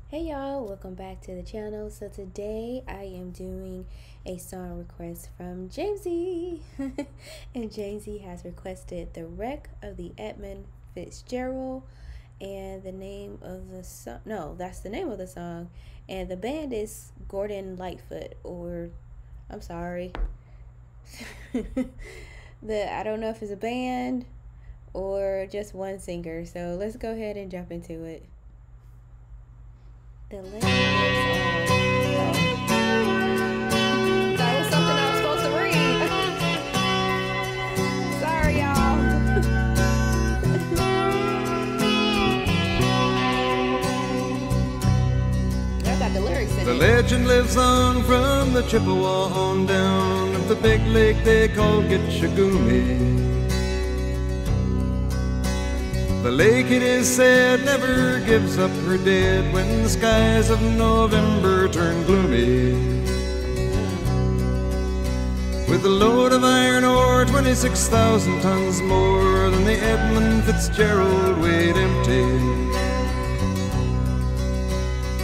Hey y'all, welcome back to the channel. So today I am doing a song request from Jamesy. And Jamesy has requested The Wreck of the Edmund Fitzgerald, and the name of the song, no, that's the name of the song, and the band is Gordon Lightfoot, or I'm sorry. I don't know if it's a band or just one singer. So let's go ahead and jump into it. The lyrics that was something I was supposed to read. Sorry, y'all. I got the lyrics in it. The legend lives on from the Chippewa on down of the big lake they call Gitchagumi. The lake, it is said, never gives up her dead when the skies of November turn gloomy. With a load of iron ore, 26,000 tons more than the Edmund Fitzgerald weighed empty.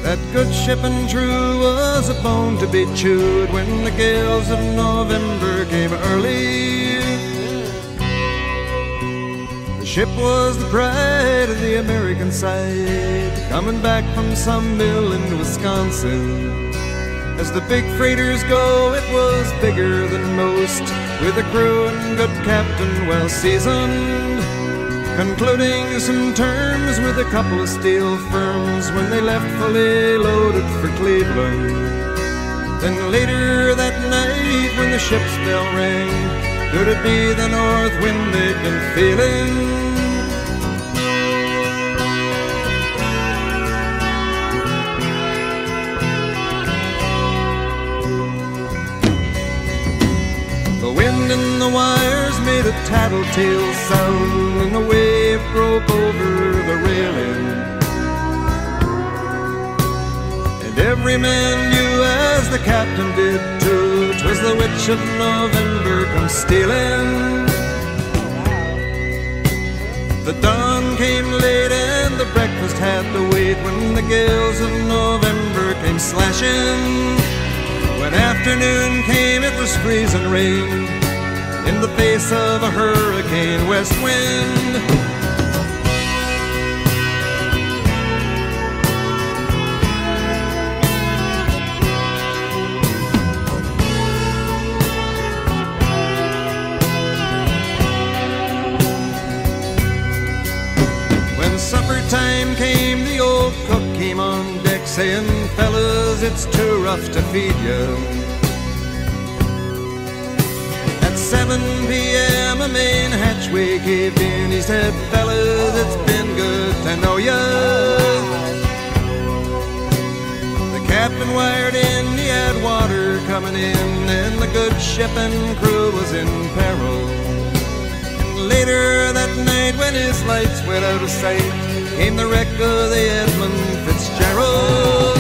That good ship and true was a bone to be chewed when the gales of November came early. The ship was the pride of the American side, coming back from some mill in Wisconsin. As the big freighters go, it was bigger than most, with a crew and good captain well seasoned, concluding some terms with a couple of steel firms when they left fully loaded for Cleveland. Then later that night when the ship's bell rang, could it be the north wind they'd been feeling? The wind in the wires made a tattletale sound, and the wave broke over the railing. And every man knew, as the captain did too, 'twas the witch of November come stealing. The dawn came late and the breakfast had to wait when the gales of November came slashing. When afternoon came, it was freezing rain in the face of a hurricane west wind. When supper time came, the old cook came on deck saying, "Fellas, it's too rough to feed you." At 7 p.m. a main hatchway caved in. He said, "Fellas, it's been good to know ya." The captain wired in, he had water coming in, and the good ship and crew was in peril. And later that night, when his lights went out of sight, came the wreck of the Edmund Fitzgerald.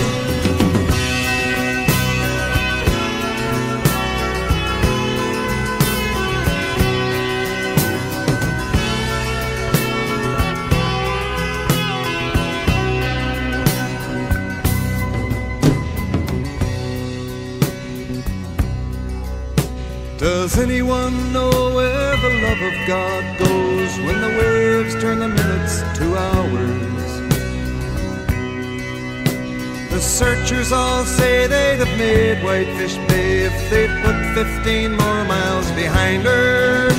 Does anyone know where the love of God goes when the waves turn the minutes to hours? The searchers all say they'd have made Whitefish Bay if they'd put 15 more miles behind her.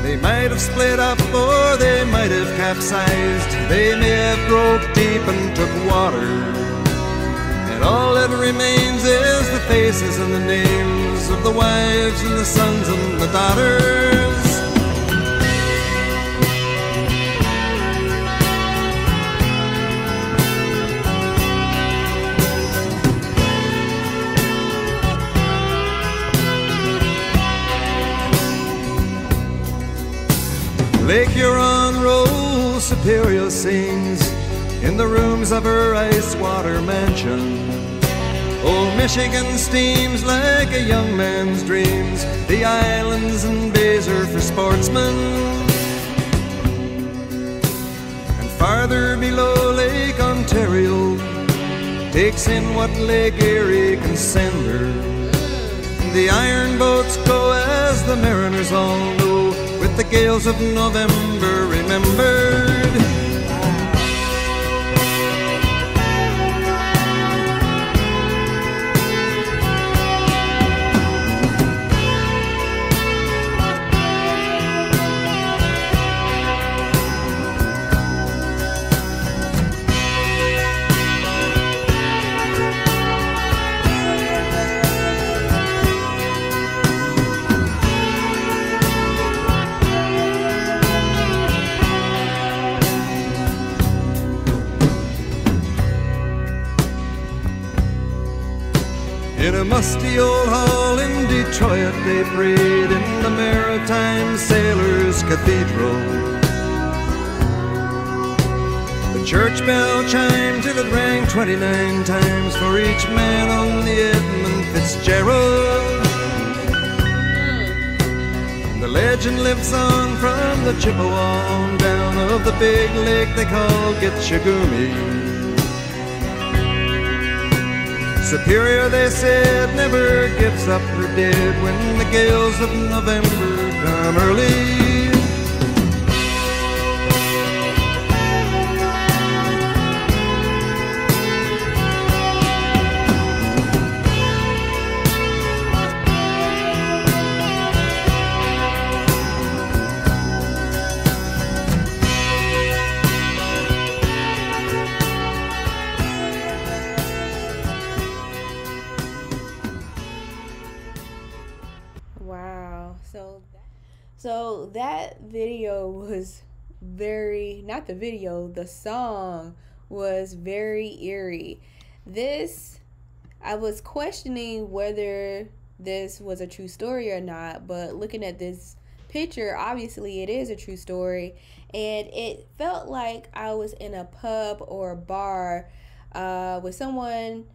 They might have split up or they might have capsized. They may have broke deep and took water. All that remains is the faces and the names of the wives and the sons and the daughters. Lake Huron rolls Superior sings in the rooms of her ice water mansion. Old Michigan steams like a young man's dreams. The islands and bays are for sportsmen. And farther below Lake takes in what Lake Erie can send her. The iron boats go, as the mariners all know, with the gales of November remembered. In a musty old hall in Detroit they prayed in the Maritime Sailors' Cathedral. The church bell chimed till it rang 29 times for each man on the Edmund Fitzgerald. And the legend lives on from the Chippewa on down of the big lake they call Gitchagumi. Superior, they said, never gives up her dead when the gales of November come early. Wow. So that video was very, not the video, the song was very eerie. I was questioning whether this was a true story or not, but looking at this picture, obviously it is a true story, and it felt like I was in a pub or a bar with someone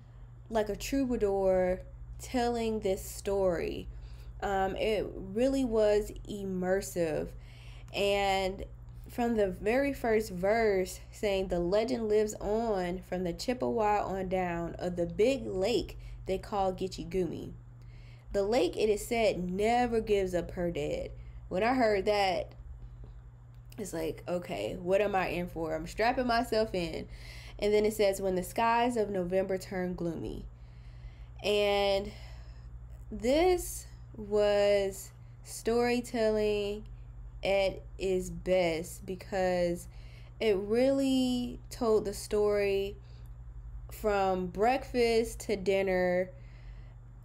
like a troubadour telling this story. It really was immersive, and from the very first verse saying the legend lives on from the Chippewa on down of the big lake they call Gitchagumi. The lake, it is said, never gives up her dead. When I heard that, it's like, okay, what am I in for? I'm strapping myself in. And then it says, when the skies of November turn gloomy. And this was storytelling at its best, because it really told the story from breakfast to dinner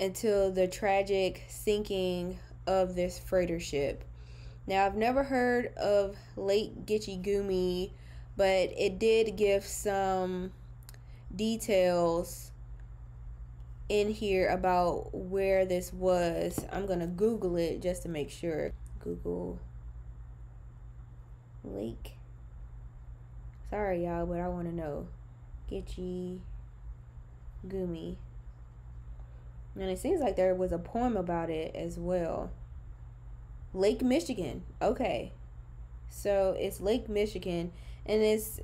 until the tragic sinking of this freighter ship. Now, I've never heard of Lake Gitchagumi, but it did give some details in here about where this was. I'm gonna Google it just to make sure. Google Lake. Sorry, y'all, but I want to know. Gitchagumi. And it seems like there was a poem about it as well. Lake Michigan. Okay. So it's Lake Michigan. And it's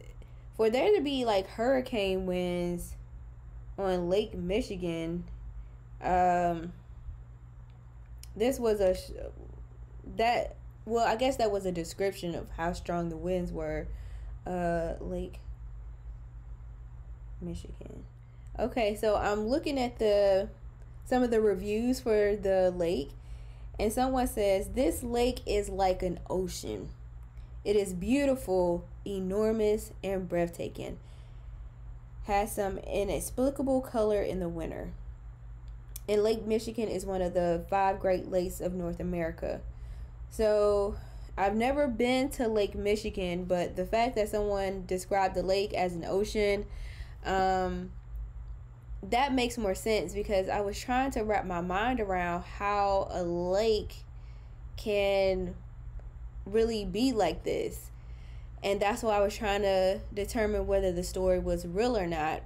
for there to be like hurricane winds on Lake Michigan. This was I guess that was a description of how strong the winds were. Lake Michigan. Okay, so I'm looking at some of the reviews for the lake, and someone says this lake is like an ocean. It is beautiful, enormous, and breathtaking. Has some inexplicable color in the winter. And Lake Michigan is one of the 5 Great Lakes of North America. So I've never been to Lake Michigan, but the fact that someone described the lake as an ocean, that makes more sense, because I was trying to wrap my mind around how a lake can really be like this. And that's why I was trying to determine whether the story was real or not.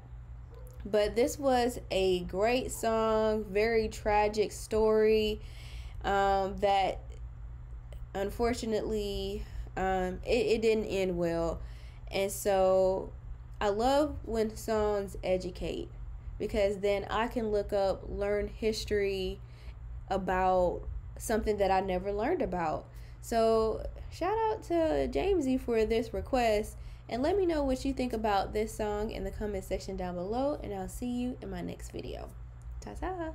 But this was a great song, very tragic story, that unfortunately it didn't end well. And so I love when songs educate. because then I can look up, learn history about something that I never learned about. So shout out to Jamesy for this request, and let me know what you think about this song in the comment section down below, and I'll see you in my next video. Ta-ta!